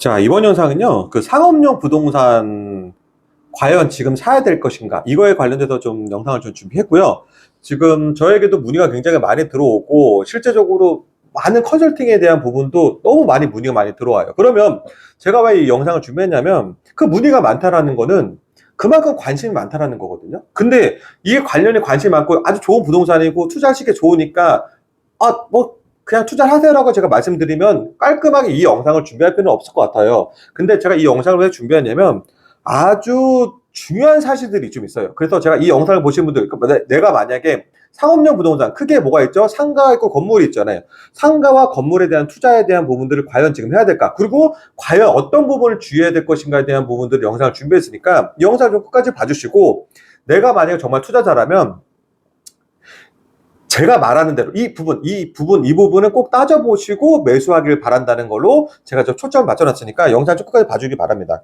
자, 이번 영상은요, 그 상업용 부동산 과연 지금 사야 될 것인가? 이거에 관련돼서 좀 영상을 좀 준비했고요. 지금 저에게도 문의가 굉장히 많이 들어오고, 실제적으로 많은 컨설팅에 대한 부분도 너무 많이 문의가 많이 들어와요. 그러면 제가 왜 이 영상을 준비했냐면, 그 문의가 많다라는 거는 그만큼 관심이 많다라는 거거든요. 근데 이게 관련이 관심이 많고 아주 좋은 부동산이고 투자하시기에 좋으니까 뭐, 그냥 투자하세요라고 제가 말씀드리면 깔끔하게 이 영상을 준비할 필요는 없을 것 같아요. 근데 제가 이 영상을 왜 준비했냐면 아주 중요한 사실들이 좀 있어요. 그래서 제가 이 영상을 보신 분들, 내가 만약에 상업용 부동산, 크게 뭐가 있죠? 상가가 있고 건물이 있잖아요. 상가와 건물에 대한 투자에 대한 부분들을 과연 지금 해야 될까? 그리고 과연 어떤 부분을 주의해야 될 것인가에 대한 부분들을 영상을 준비했으니까 이 영상을 좀 끝까지 봐주시고, 내가 만약에 정말 투자자라면 제가 말하는 대로 이 부분은 꼭 따져보시고 매수하길 바란다는 걸로 제가 좀 초점을 맞춰놨으니까 영상 좀 끝까지 봐주기 바랍니다.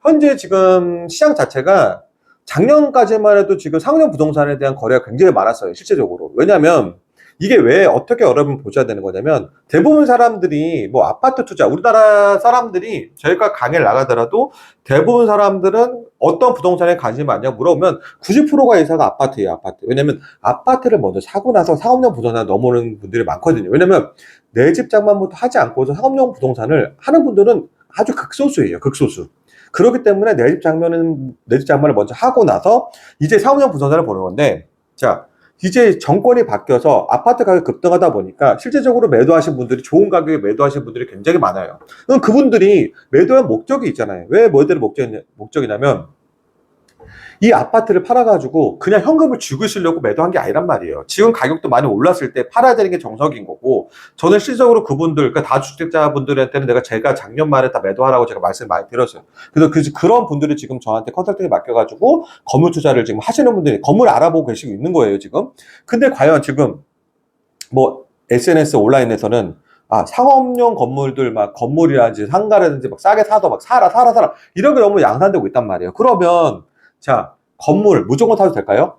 현재 시장 자체가 작년까지만 해도 지금 상업용 부동산에 대한 거래가 굉장히 많았어요, 실제적으로. 왜냐면 이게 왜 어떻게 여러분 보셔야 되는 거냐면 대부분 사람들이 뭐 아파트 투자, 우리나라 사람들이 저희가 강의를 나가더라도 대부분 사람들은 어떤 부동산에 관심이 많냐고 물어보면 90%가 이상가 아파트예요, 아파트. 왜냐면 아파트를 먼저 사고 나서 상업용 부동산을 넘어오는 분들이 많거든요. 왜냐면 내 집 장만부터 하지 않고서 상업용 부동산을 하는 분들은 아주 극소수예요, 극소수. 그렇기 때문에 내 집 장만을 먼저 하고 나서 이제 상업용 부동산을 보는 건데, 자, 이제 정권이 바뀌어서 아파트 가격이 급등하다 보니까 실제적으로 매도하신 분들이 좋은 가격에 매도하신 분들이 굉장히 많아요. 그럼 그분들이 매도한 목적이 있잖아요. 왜 매도의 목적이냐면 이 아파트를 팔아가지고 그냥 현금을 죽으시려고 매도한 게 아니란 말이에요. 지금 가격도 많이 올랐을 때 팔아야 되는 게 정석인 거고, 저는 실질적으로 그분들, 그러니까 다주택자분들한테는 제가 작년 말에 다 매도하라고 제가 말씀을 많이 드렸어요. 그래서 그런 분들이 지금 저한테 컨설팅을 맡겨가지고 건물 투자를 지금 하시는 분들이 건물 알아보고 계시고 있는 거예요, 지금. 근데 과연 지금 뭐 SNS 온라인에서는 상업용 건물들 건물이라든지 상가라든지 싸게 사도 사라 이런 게 너무 양산되고 있단 말이에요. 그러면 자, 건물 무조건 사도 될까요?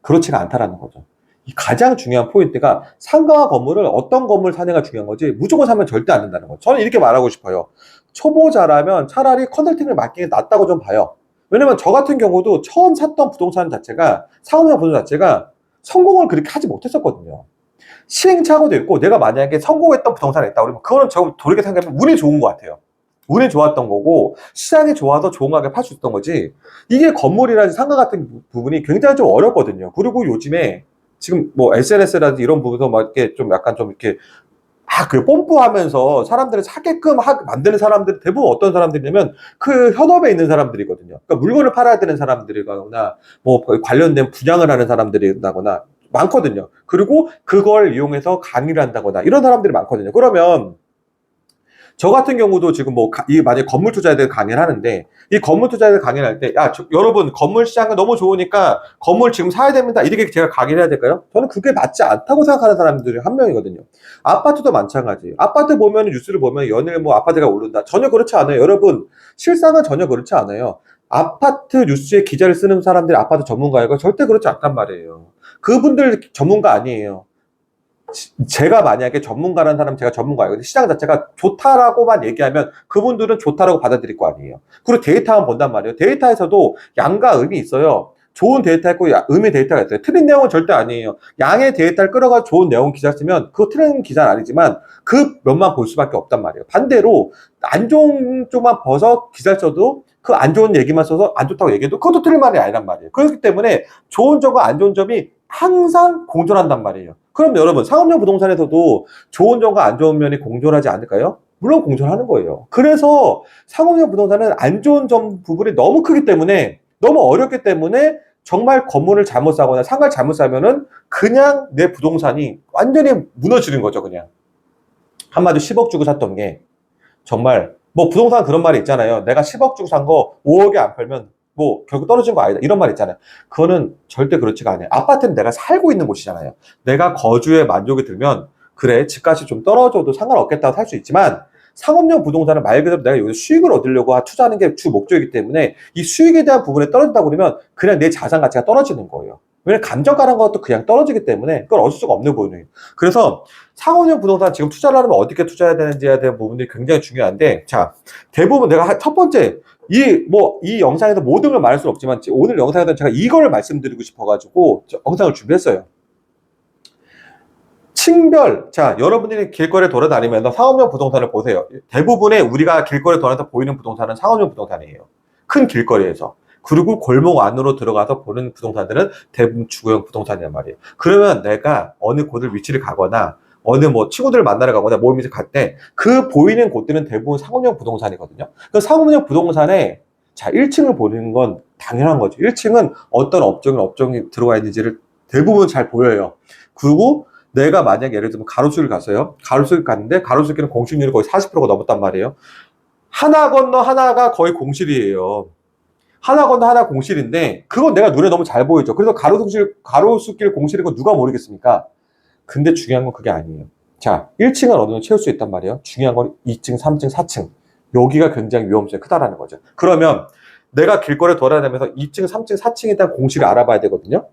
그렇지가 않다라는 거죠. 이 가장 중요한 포인트가 상가와 건물을 어떤 건물 사냐가 중요한 거지 무조건 사면 절대 안 된다는 거죠. 저는 이렇게 말하고 싶어요. 초보자라면 차라리 컨설팅을 맡기는 게 낫다고 좀 봐요. 왜냐면 저 같은 경우도 처음 샀던 부동산 자체가 상업용 부동산 자체가 성공을 그렇게 하지 못했었거든요. 시행착오도 있고 내가 만약에 성공했던 부동산이 있다 그러면 그거는 저 돌이켜 생각하면 운이 좋은 것 같아요. 운이 좋았던 거고 시장이 좋아서 좋은 가격에 팔 수 있던 거지, 이게 건물이라든지 상가 같은 부분이 굉장히 좀 어렵거든요. 그리고 요즘에 지금 뭐 SNS라든지 이런 부분에서 막 이렇게 좀 약간 좀 이렇게 그 뽐뿌하면서 사람들을 사게끔 만드는 사람들이 대부분 어떤 사람들이냐면 그 현업에 있는 사람들이거든요. 그러니까 물건을 팔아야 되는 사람들이거나 뭐 관련된 분양을 하는 사람들이거나 많거든요. 그리고 그걸 이용해서 강의를 한다거나 이런 사람들이 많거든요. 그러면 저 같은 경우도 지금 만약에 건물 투자에 대해 강의를 하는데, 이 건물 투자에 대해 강의를 할 때, 여러분, 건물 시장이 너무 좋으니까 건물 지금 사야 됩니다. 이렇게 제가 강의를 해야 될까요? 저는 그게 맞지 않다고 생각하는 사람들이 한 명이거든요. 아파트도 마찬가지. 아파트 보면, 뉴스를 보면 연일 아파트가 오른다. 전혀 그렇지 않아요. 여러분, 실상은 전혀 그렇지 않아요. 아파트 뉴스에 기자를 쓰는 사람들이 아파트 전문가이고 절대 그렇지 않단 말이에요. 그분들 전문가 아니에요. 제가 만약에 전문가라는 사람, 제가 전문가예요. 근데 시장 자체가 좋다라고만 얘기하면 그분들은 좋다라고 받아들일 거 아니에요. 그리고 데이터만 본단 말이에요. 데이터에서도 양과 음이 있어요. 좋은 데이터 있고 음의 데이터가 있어요. 틀린 내용은 절대 아니에요. 양의 데이터를 끌어가 좋은 내용 기사 쓰면 그거 틀린 기사는 아니지만 그 면만 볼 수밖에 없단 말이에요. 반대로 안 좋은 쪽만 봐서 기사를 써도 그 안 좋은 얘기만 써서 안 좋다고 얘기해도 그것도 틀린 말이 아니란 말이에요. 그렇기 때문에 좋은 점과 안 좋은 점이 항상 공존한단 말이에요. 그럼 여러분, 상업용 부동산에서도 좋은 점과 안 좋은 면이 공존하지 않을까요? 물론 공존하는 거예요. 그래서 상업용 부동산은 안 좋은 점 부분이 너무 크기 때문에, 너무 어렵기 때문에 정말 건물을 잘못 사거나 상가를 잘못 사면은 그냥 내 부동산이 완전히 무너지는 거죠, 그냥. 한마디로 10억 주고 샀던 게 정말 부동산 그런 말이 있잖아요. 내가 10억 주고 산 거 5억에 안 팔면 결국 떨어진 거 아니다, 이런 말 있잖아요. 그거는 절대 그렇지가 않아요. 아파트는 내가 살고 있는 곳이잖아요. 내가 거주에 만족이 들면 그래, 집값이 좀 떨어져도 상관없겠다고 살 수 있지만, 상업용 부동산은 말 그대로 내가 여기서 수익을 얻으려고 투자하는 게 주 목적이기 때문에 이 수익에 대한 부분에 떨어진다고 그러면 그냥 내 자산 가치가 떨어지는 거예요. 왜냐면 감정가라는 것도 그냥 떨어지기 때문에 그걸 어쩔 수가 없는 부분이에요. 그래서 상호명 부동산 지금 투자를 하려면 어떻게 투자해야 되는지에 대한 부분들이 굉장히 중요한데, 자, 대부분 내가 첫 번째, 이 영상에서 모든 걸 말할 수는 없지만, 오늘 영상에서 제가 이걸 말씀드리고 싶어가지고, 영상을 준비했어요. 층별, 자, 여러분들이 길거리에 돌아다니면서 상업용 부동산을 보세요. 대부분의 우리가 길거리에 돌아다니면서 보이는 부동산은 상업용 부동산이에요. 큰 길거리에서. 그리고 골목 안으로 들어가서 보는 부동산들은 대부분 주거용 부동산이란 말이에요. 그러면 내가 어느 곳을 위치를 가거나, 어느 뭐 친구들을 만나러 가거나 모임에서 갈 때 그 보이는 곳들은 대부분 상업용 부동산이거든요. 그 상업용 부동산에 자, 1층을 보는 건 당연한 거죠. 1층은 어떤 업종이 들어와 있는지를 대부분 잘 보여요. 그리고 내가 만약에 예를 들면 가로수길 갔어요. 가로수길 갔는데 가로수길은 공실률이 거의 40%가 넘었단 말이에요. 하나 건너 하나가 거의 공실이에요. 하나 건너 하나 공실인데 그건 내가 눈에 너무 잘 보이죠. 그래서 가로수길 공실인 건 누가 모르겠습니까? 근데 중요한 건 그게 아니에요. 자, 1층은 어느 정도 채울 수 있단 말이에요. 중요한 건 2층, 3층, 4층. 여기가 굉장히 위험성이 크다라는 거죠. 그러면 내가 길거리에 돌아다니면서 2층, 3층, 4층에 대한 공실을 알아봐야 되거든요.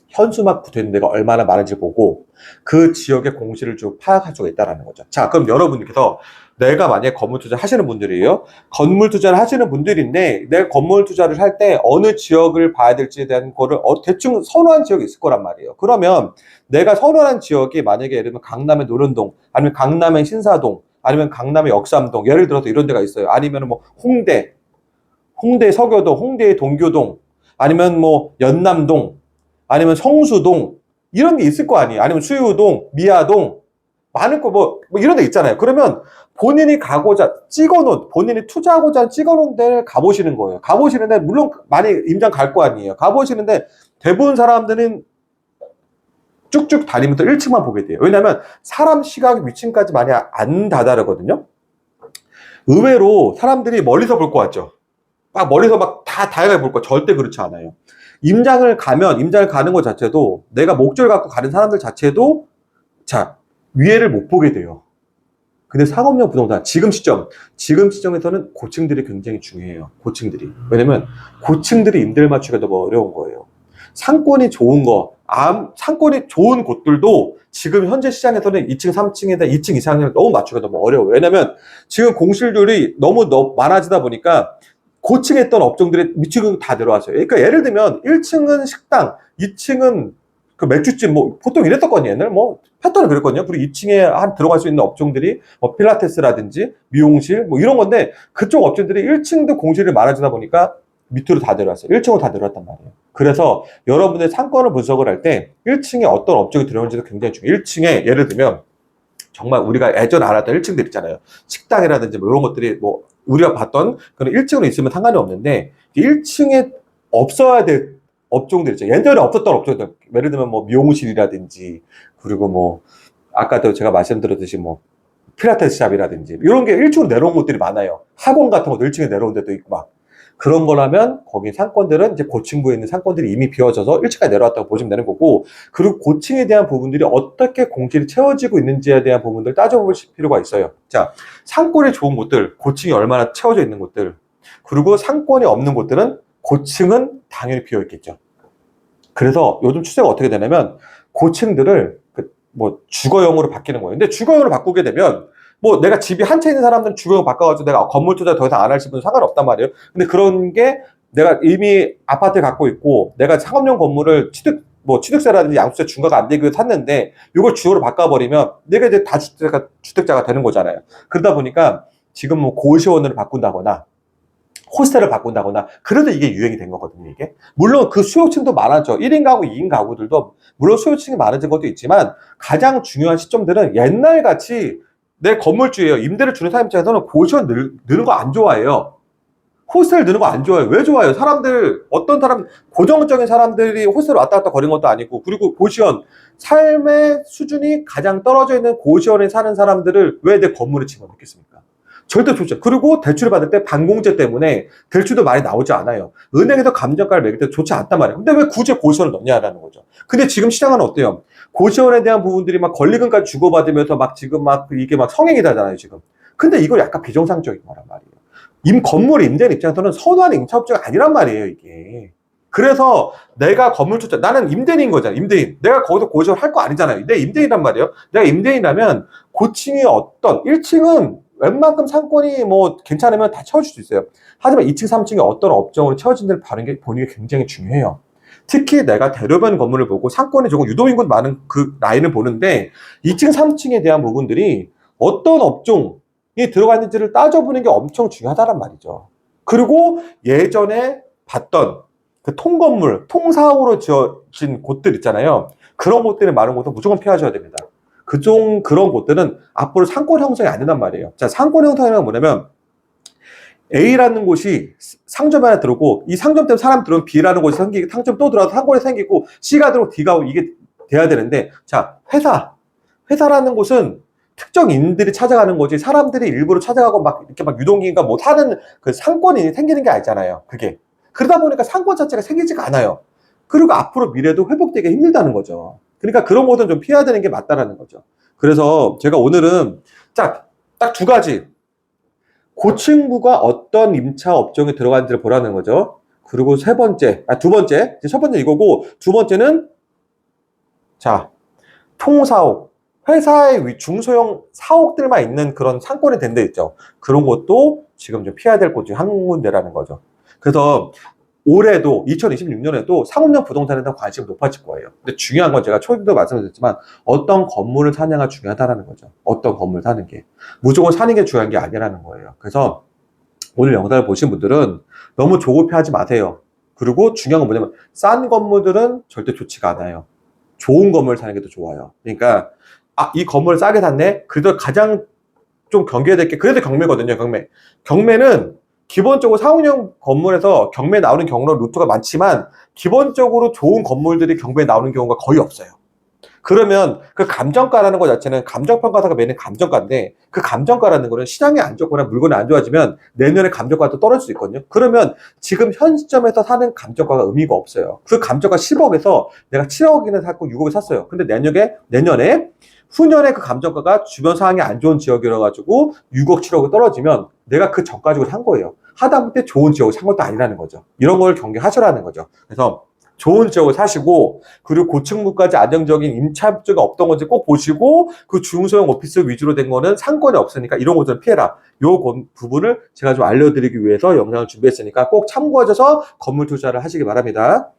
현수막 붙어 있는 데가 얼마나 많은지 보고 그 지역의 공실을 쭉 파악할 수가 있다는 거죠. 자, 그럼 여러분께서 내가 만약에 건물 투자 하시는 분들이에요. 건물 투자를 하시는 분들인데 내가 건물 투자를 할 때 어느 지역을 봐야 될지에 대한 거를 대충 선호한 지역이 있을 거란 말이에요. 그러면 내가 선호한 지역이 만약에 예를 들면 강남의 노련동, 아니면 강남의 신사동, 아니면 강남의 역삼동, 예를 들어서 이런 데가 있어요. 아니면 뭐 홍대 서교동, 홍대의 동교동, 아니면 뭐 연남동, 아니면 성수동, 이런 게 있을 거 아니에요. 아니면 수유동, 미아동, 많을 거 뭐 이런 데 있잖아요. 그러면 본인이 본인이 투자하고자 찍어놓은 데를 가보시는 거예요. 가보시는데, 물론 많이 임장 갈 거 아니에요. 가보시는데, 대부분 사람들은 쭉쭉 다니면서 1층만 보게 돼요. 왜냐면 사람 시각 위층까지 많이 안 다다르거든요. 의외로 사람들이 멀리서 볼 것 같죠. 막 멀리서 막 다 다양하게 볼 거. 절대 그렇지 않아요. 임장을 가는 것 자체도 내가 목적을 갖고 가는 사람들 자체도 자, 위에를 못 보게 돼요. 근데 상업용 부동산, 지금 시점에서는 고층들이 굉장히 중요해요. 고층들이. 왜냐면 고층들이 임대를 맞추기가 너무 어려운 거예요. 상권이 좋은 상권이 좋은 곳들도 지금 현재 시장에서는 2층, 3층에다 2층 이상을 너무 맞추기가 너무 어려워요. 왜냐면 지금 공실률이 너무 많아지다 보니까 고층에 있던 업종들이 미치고 다 내려왔어요. 그러니까 예를 들면 1층은 식당, 2층은 그 맥주집, 뭐 보통 이랬었거든요. 옛날 뭐 패턴은 그랬거든요. 그리고 2층에 들어갈 수 있는 업종들이 뭐 필라테스라든지 미용실 뭐 이런 건데, 그쪽 업종들이 1층도 공실이 많아지다 보니까 밑으로 다 내려왔어요. 1층으로 다 내려왔단 말이에요. 그래서 여러분들 상권을 분석을 할 때 1층에 어떤 업종이 들어오는지도 굉장히 중요해요. 1층에 예를 들면 정말 우리가 예전에 알았던 1층들 있잖아요. 식당이라든지 뭐 이런 것들이 뭐 우리가 봤던 그런 1층으로 있으면 상관이 없는데, 1층에 없어야 될 업종들 있죠. 예전에 없었던 업종들. 예를 들면 뭐 미용실이라든지, 그리고 뭐 아까도 제가 말씀드렸듯이 뭐 필라테스 샵이라든지 이런 게 1층으로 내려온 곳들이 많아요. 학원 같은 것도 1층에 내려온 데도 있고 막. 그런 거라면 거기 상권들은 이제 고층부에 있는 상권들이 이미 비워져서 1층까지 내려왔다고 보시면 되는 거고, 그리고 고층에 대한 부분들이 어떻게 공실이 채워지고 있는지에 대한 부분들 따져보실 필요가 있어요. 자, 상권이 좋은 곳들, 고층이 얼마나 채워져 있는 곳들, 그리고 상권이 없는 곳들은 고층은 당연히 비어 있겠죠. 그래서 요즘 추세가 어떻게 되냐면 고층들을 뭐 주거용으로 바뀌는 거예요. 근데 주거용으로 바꾸게 되면 뭐 내가 집이 한 채 있는 사람들은 주거용 바꿔가지고 내가 건물 투자 더 이상 안 할 분은 상관없단 말이에요. 근데 그런 게 내가 이미 아파트 갖고 있고 내가 상업용 건물을 취득세라든지 양도세 중과가 안 되기 위해 샀는데 이걸 주거로 바꿔버리면 내가 이제 다 주택자가 되는 거잖아요. 그러다 보니까 지금 뭐 고시원으로 바꾼다거나 호스텔을 바꾼다거나 그래도 이게 유행이 된 거거든요, 이게. 물론 그 수요층도 많았죠. 1인 가구, 2인 가구들도 물론 수요층이 많아진 것도 있지만 가장 중요한 시점들은 옛날같이 내 건물주예요. 임대를 주는 사람 입장에서는 고시원 느는 거 안 좋아해요. 호스텔 느는 거 안 좋아해요. 왜 좋아해요? 어떤 사람, 고정적인 사람들이 호스텔 왔다 갔다 거리는 것도 아니고, 그리고 고시원, 삶의 수준이 가장 떨어져 있는 고시원에 사는 사람들을 왜 내 건물에 집어넣겠습니까? 절대 좋지 않아요. 그리고 대출을 받을 때 반공제 때문에 대출도 많이 나오지 않아요. 은행에서 감정가를 매길 때 좋지 않단 말이에요. 근데 왜 굳이 고시원을 넣냐라는 거죠. 근데 지금 시장은 어때요? 고시원에 대한 부분들이 막 권리금까지 주고받으면서 막 지금 막 이게 막 성행이 되잖아요, 지금. 근데 이걸 약간 비정상적인 거란 말이에요. 건물 임대인 입장에서는 선호하는 임차업자가 아니란 말이에요, 이게. 그래서 내가 건물 투자, 나는 임대인인 거잖아, 임대인. 내가 거기서 고시를 할 거 아니잖아요. 내 임대인이란 말이에요. 내가 임대인이라면 고층이 어떤, 1층은 웬만큼 상권이 뭐 괜찮으면 다 채워줄 수 있어요. 하지만 2층, 3층에 어떤 업종으로 채워진지를 보는 게 굉장히 중요해요. 특히 내가 대로변 건물을 보고 상권이 조금 유동인구 많은 그 라인을 보는데 2층, 3층에 대한 부분들이 어떤 업종이 들어가 있는지를 따져보는 게 엄청 중요하다란 말이죠. 그리고 예전에 봤던 그 통건물, 통사옥으로 지어진 곳들 있잖아요. 그런 곳들이 많은 곳은 무조건 피하셔야 됩니다. 그런 곳들은 앞으로 상권 형성이 안 된단 말이에요. 자, 상권 형성이란 뭐냐면 A라는 곳이 상점에 하나 들어오고 이 상점 때문에 사람 들어오면 B라는 곳이 생기고 상점 또 들어와서 상권이 생기고 C가 들어오고 D가 오고 이게 돼야 되는데 자, 회사라는 곳은 특정인들이 찾아가는 거지 사람들이 일부러 찾아가고 막 이렇게 막 유동인구가 뭐 사는 그 상권이 생기는 게 아니잖아요. 그게. 그러다 보니까 상권 자체가 생기지가 않아요. 그리고 앞으로 미래도 회복되기 힘들다는 거죠. 그러니까 그런 곳은 좀 피해야 되는 게 맞다라는 거죠. 그래서 제가 오늘은 딱 두 가지 고층부가 어떤 임차 업종에 들어가는지를 보라는 거죠. 그리고 두 번째, 첫 번째 이거고, 두 번째는, 자, 통사옥. 회사의 중소형 사옥들만 있는 그런 상권이 된 데 있죠. 그런 것도 지금 좀 피해야 될 곳 중 한 군데라는 거죠. 그래서 올해도 2026년에도 상업용 부동산에 대한 관심이 높아질 거예요. 근데 중요한 건 제가 초기도 말씀드렸지만 어떤 건물을 사냐가 중요하다는 거죠. 어떤 건물 사는 게. 무조건 사는 게 중요한 게 아니라는 거예요. 그래서 오늘 영상을 보신 분들은 너무 조급해하지 마세요. 그리고 중요한 건 뭐냐면 싼 건물들은 절대 좋지가 않아요. 좋은 건물 사는 게 더 좋아요. 그러니까 이 건물을 싸게 샀네? 그래도 가장 좀 경계해야 될 게 그래도 경매거든요. 경매는 기본적으로 상업용 건물에서 경매에 나오는 경우는 루트가 많지만 기본적으로 좋은 건물들이 경매에 나오는 경우가 거의 없어요. 그러면 그 감정가라는 것 자체는 감정평가사가 매는 감정가인데 그 감정가라는 거는 시장이 안 좋거나 물건이 안 좋아지면 내년에 감정가도 떨어질 수 있거든요. 그러면 지금 현 시점에서 사는 감정가가 의미가 없어요. 그 감정가 10억에서 내가 7억이나 샀고 6억에 샀어요. 근데 내년에 후년에 그 감정가가 주변 상황이 안 좋은 지역이라 가지고 6억, 7억이 떨어지면 내가 그 정 가지고 산 거예요. 하다못해 좋은 지역을 산 것도 아니라는 거죠. 이런 걸 경계하시라는 거죠. 그래서 좋은 지역을 사시고 그리고 고층부까지 안정적인 임차업주가 없던 건지 꼭 보시고 그 중소형 오피스 위주로 된 거는 상권이 없으니까 이런 것들은 피해라. 요 부분을 제가 좀 알려드리기 위해서 영상을 준비했으니까 꼭 참고하셔서 건물 투자를 하시기 바랍니다.